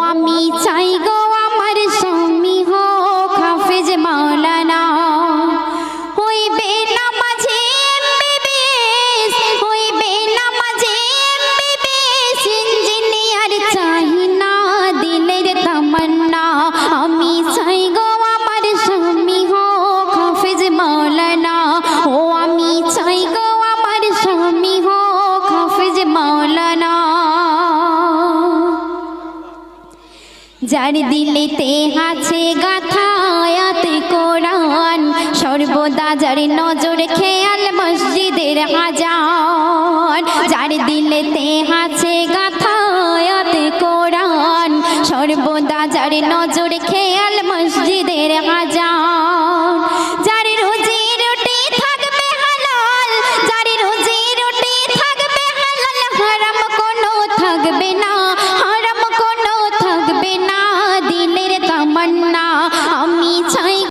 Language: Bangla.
আমি চাই গো আমার স্বামী হোক হাফেজ মাওলানা, হইবে নামাজে এমবিবিএস, হইবে নামাজে এমবিবিএস, ইঞ্জিনিয়ার চাই না দিলের তামান্না। আমি চাই গো আমার স্বামী হোক হাফেজ মাওলানা, ও আমি চাই গো আমার স্বামী হোক হাফেজ মাওলানা। যার দিলেতে আছে গাথা আয়াতে কোরআন, সর্বদা যার নজর খেয়াল মসজিদের আজান। যার দিলেতে আছে গাথা আয়াতে কোরআন, সর্বদা যার নজর খেয়াল